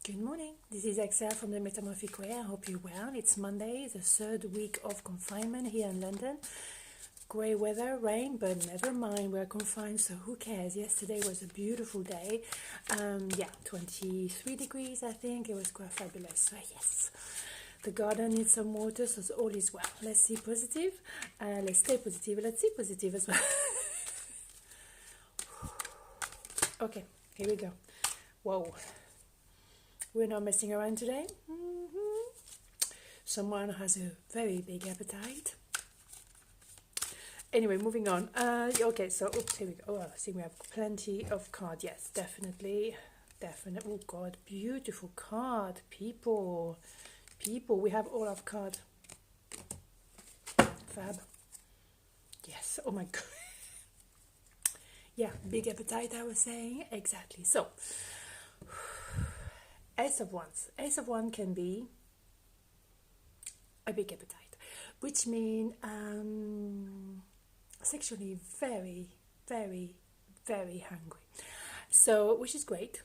Good morning, this is Axelle from the Metamorphic Way. I hope you're well. It's Monday, the third week of confinement here in London. Grey weather, rain, but never mind, we're confined, so who cares? Yesterday was a beautiful day. 23 degrees, I think. It was quite fabulous. So yes, the garden needs some water, so all is well. Let's see positive. Let's stay positive. Let's see positive as well. Okay, here we go. Whoa. We're not messing around today. Someone has a very big appetite. Anyway, moving on. Okay, so here we go. Oh, I think we have plenty of cards. Yes, definitely. Oh God, beautiful card. People. We have all of card. Fab. Yes. Oh my God. Yeah, big appetite. I was saying exactly. So. Ace of Wands. Ace of Wands can be a big appetite, which means sexually very, very, very hungry. So, which is great,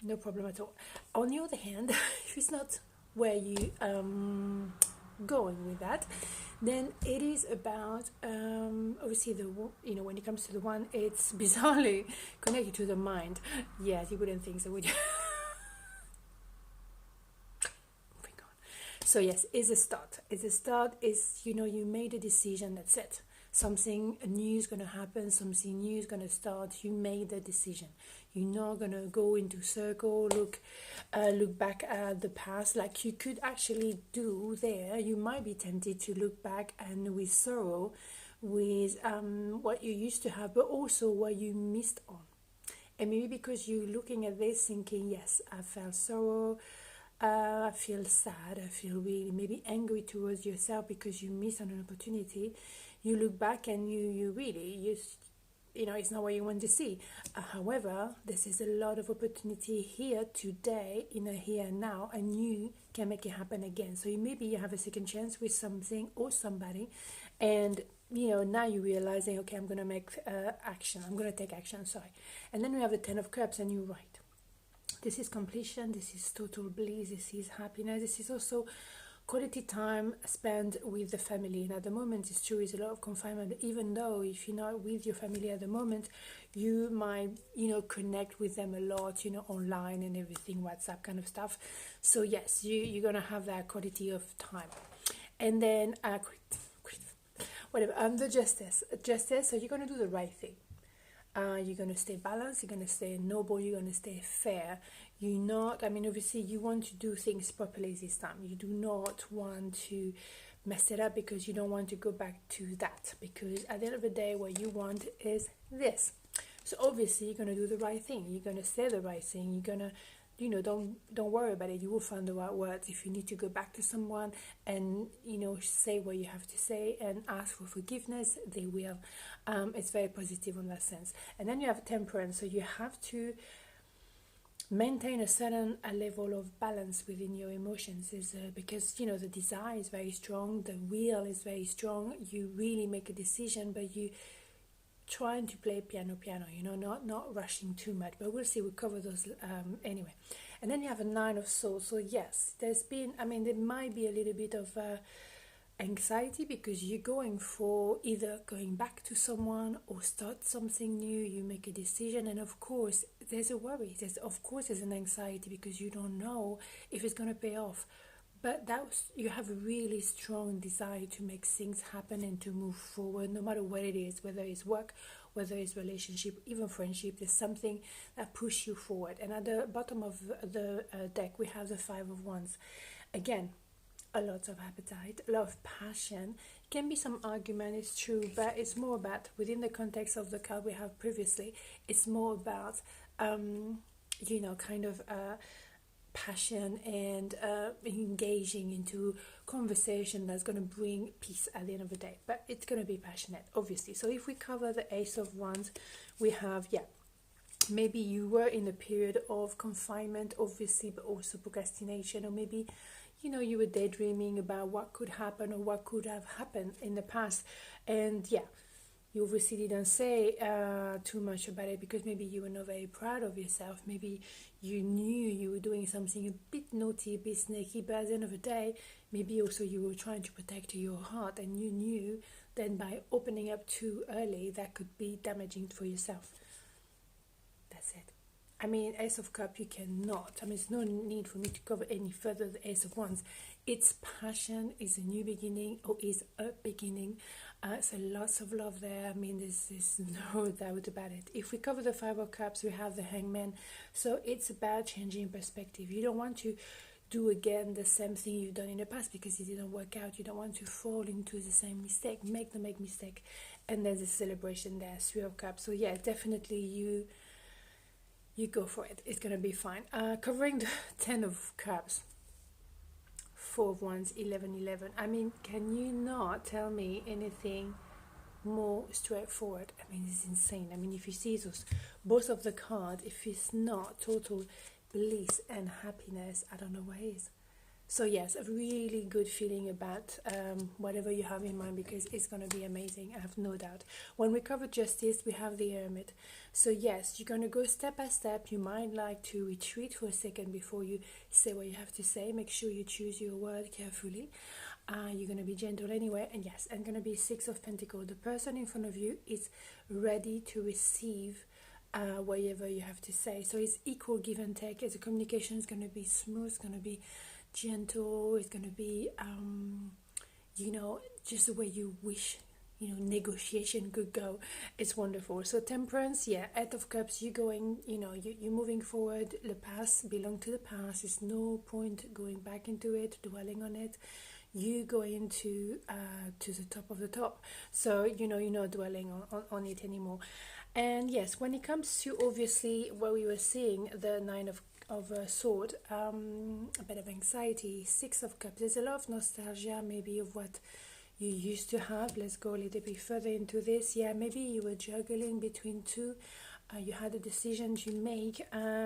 no problem at all. On the other hand, if it's not where you going with that, then it is about obviously when it comes to the one, it's bizarrely connected to the mind. Yes, you wouldn't think so, would you? So yes, it's a start. You made a decision, that's it. Something new is going to happen, something new is going to start. You made the decision. You're not going to go into circle, look back at the past like you could actually do there. You might be tempted to look back and with sorrow, with what you used to have, but also what you missed on. And maybe because you're looking at this thinking, yes, I felt sorrow, I feel sad, I feel really maybe angry towards yourself because you missed an opportunity. You look back and you it's not what you want to see. However, this is a lot of opportunity here today, in a here and now, and you can make it happen again. So maybe you have a second chance with something or somebody, and now you're realizing, okay, I'm going to make action. I'm going to take action, sorry. And then we have the Ten of Cups, and you're right. This is completion, this is total bliss, this is happiness, this is also quality time spent with the family. And at the moment, it's true, it's a lot of confinement, even though if you're not with your family at the moment, you might, connect with them a lot, online and everything, WhatsApp kind of stuff. So yes, you're going to have that quality of time. And then, the justice, so you're going to do the right thing. You're going to stay balanced, you're going to stay noble, you're going to stay fair. Obviously you want to do things properly this time. You do not want to mess it up because you don't want to go back to that. Because at the end of the day, what you want is this. So obviously you're going to do the right thing. You're going to say the right thing. You're going to, don't worry about it. You will find the right words. If you need to go back to someone and, say what you have to say and ask for forgiveness, they will. It's very positive in that sense. And then you have temperance. So you have to maintain a certain level of balance within your emotions, because the desire is very strong, the will is very strong. You really make a decision, but you trying to play piano, not rushing too much, but we'll see, we'll cover those anyway. And then you have a Nine of Swords. So yes, there might be a little bit of anxiety because you're going for either going back to someone or start something new. You make a decision, and of course there's a worry, there's an anxiety because you don't know if it's going to pay off. But you have a really strong desire to make things happen and to move forward, no matter what it is, whether it's work, whether it's relationship, even friendship. There's something that pushes you forward. And at the bottom of the deck, we have the Five of Wands. Again, a lot of appetite, a lot of passion. It can be some argument, it's true, but it's more about, within the context of the card we have previously, it's more about, passion and engaging into conversation that's going to bring peace at the end of the day. But it's going to be passionate, obviously. So if we cover the Ace of Wands, we have, maybe you were in a period of confinement, obviously, but also procrastination, or maybe you were daydreaming about what could happen or what could have happened in the past. And you obviously didn't say too much about it because maybe you were not very proud of yourself. Maybe you knew you were doing something a bit naughty, a bit snaky, but at the end of the day, maybe also you were trying to protect your heart, and you knew that by opening up too early, that could be damaging for yourself. That's it. I mean, Ace of Cups, you cannot. I mean, there's no need for me to cover any further the Ace of Wands. It's passion, it's a new beginning, or is a beginning. So lots of love there. I mean, there's no doubt about it. If we cover the Five of Cups, we have the Hangman. So it's about changing perspective. You don't want to do again the same thing you've done in the past because it didn't work out. You don't want to fall into the same mistake. Make mistake. And there's a celebration there, Three of Cups. So yeah, definitely you go for it. It's gonna be fine. Covering the Ten of Cups, Four of Wands, 11. I mean, can you not tell me anything more straightforward? I mean, it's insane. I mean, if you see those both of the cards, if it's not total bliss and happiness, I don't know what is. So yes, a really good feeling about whatever you have in mind, because it's going to be amazing, I have no doubt. When we cover Justice, we have the Hermit. So yes, you're going to go step by step. You might like to retreat for a second before you say what you have to say. Make sure you choose your word carefully. You're going to be gentle anyway. And yes, and going to be Six of Pentacles. The person in front of you is ready to receive whatever you have to say. So it's equal give and take. As the communication is going to be smooth, it's going to be gentle, it's going to be just the way you wish negotiation could go. It's wonderful. So Temperance, yeah, Eight of Cups, you're going, you're moving forward. The past belong to the past. There's no point going back into it, dwelling on it. You go into to the top of the top, so you're not dwelling on it anymore. And yes, when it comes to obviously what we were seeing, the Nine of Sword, a bit of anxiety, Six of Cups, there's a lot of nostalgia maybe of what you used to have. Let's go a little bit further into this. Yeah, maybe you were juggling between two. You had a decision to make,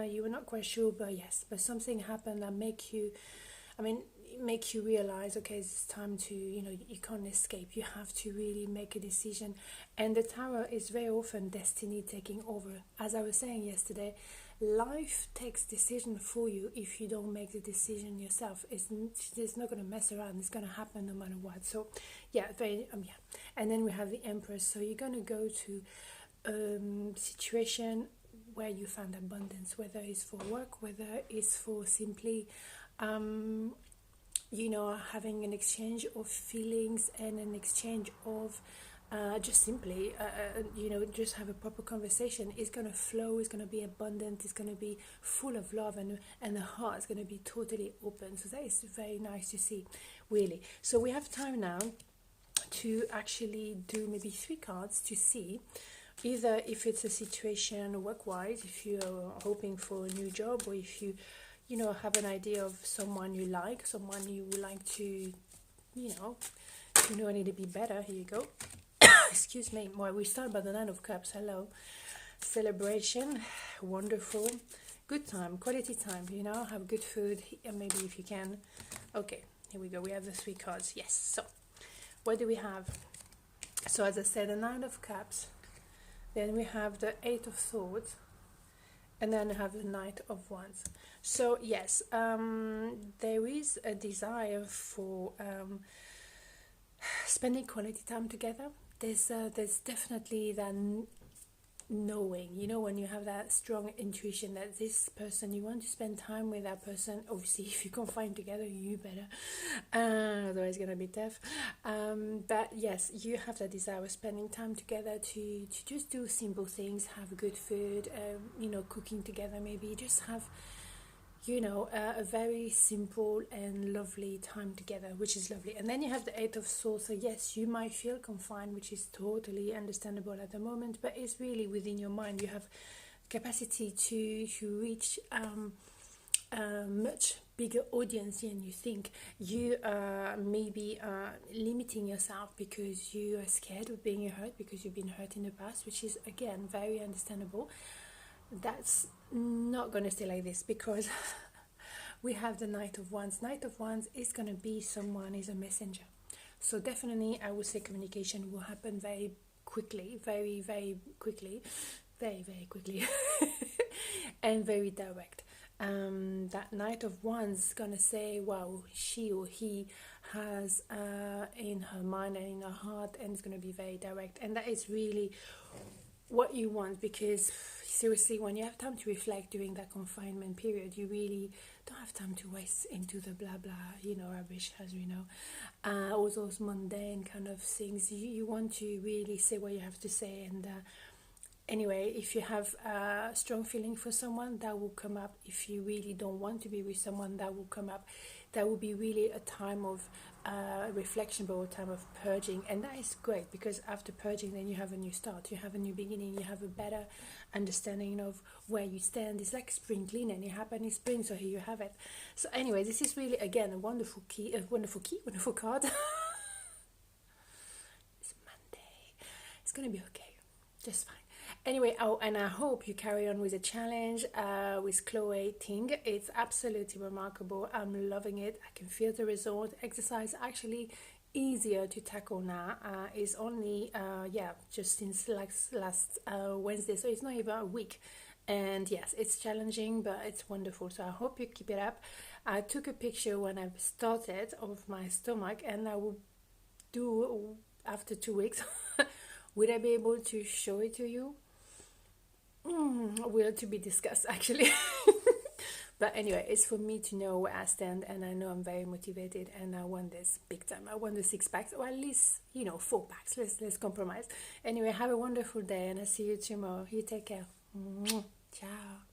you were not quite sure, but something happened that make you realize, okay, it's time to, you can't escape. You have to really make a decision. And the Tower is very often destiny taking over. As I was saying yesterday, life takes decision for you if you don't make the decision yourself. It's not going to mess around. It's going to happen no matter what. So yeah, and then we have the Empress. So you're going to go to a situation where you find abundance, whether it's for work, whether it's for simply having an exchange of feelings and an exchange of just simply just have a proper conversation. It's going to flow, it's going to be abundant, it's going to be full of love, and the heart is going to be totally open. So that is very nice to see, really. So we have time now to actually do maybe 3 cards to see either if it's a situation work-wise, if you're hoping for a new job, or if you have an idea of someone you like, someone you would like to know a little bit better. Here you go. Excuse me. Well, we start by the Nine of Cups. Hello. Celebration. Wonderful. Good time. Quality time. Have good food, maybe if you can. Okay. Here we go. We have the 3 cards. Yes. So, what do we have? So, as I said, the Nine of Cups. Then we have the Eight of Swords. And then I have the Knight of Wands. So yes, there is a desire for spending quality time together. There's definitely that knowing, when you have that strong intuition that this person, you want to spend time with that person. Obviously, if you can't find together, you better, otherwise it's gonna be tough. But yes, you have that desire of spending time together to just do simple things, have good food, cooking together, maybe just have a very simple and lovely time together, which is lovely. And then you have the Eight of Swords. So yes, you might feel confined, which is totally understandable at the moment, but it's really within your mind. You have capacity to reach much bigger audience than you think. You maybe limiting yourself because you are scared of being hurt, because you've been hurt in the past, which is again very understandable. That's not going to stay like this, because we have the Knight of Wands. Knight of Wands is going to be someone, is a messenger. So definitely I would say communication will happen very quickly, very quickly and very direct. that Knight of Wands is gonna say, wow, she or he has in her mind and in her heart, and it's gonna be very direct, and that is really what you want, because seriously, when you have time to reflect during that confinement period, you really don't have time to waste into the blah blah, rubbish, as we know, all those mundane kind of things. You want to really say what you have to say, and anyway, if you have a strong feeling for someone, that will come up. If you really don't want to be with someone, that will come up. That will be really a time of reflection, but a time of purging, and that is great, because after purging, then you have a new start, you have a new beginning, you have a better understanding of where you stand. It's like spring cleaning, it happened in spring, so here you have it. So anyway, this is really, again, a wonderful wonderful card. It's Monday, it's gonna be okay, just fine. Anyway, oh, and I hope you carry on with the challenge with Chloe Ting. It's absolutely remarkable. I'm loving it. I can feel the result. Exercise actually easier to tackle now. It's only just since last Wednesday, so it's not even a week. And yes, it's challenging, but it's wonderful. So I hope you keep it up. I took a picture when I started of my stomach, and I will do after 2 weeks. Would I be able to show it to you? Will to be discussed, actually. But anyway, it's for me to know where I stand, and I know I'm very motivated, and I want this big time. I want the 6 packs, or at least 4 packs. Let's compromise. Anyway, have a wonderful day, and I'll see you tomorrow. You take care. Ciao.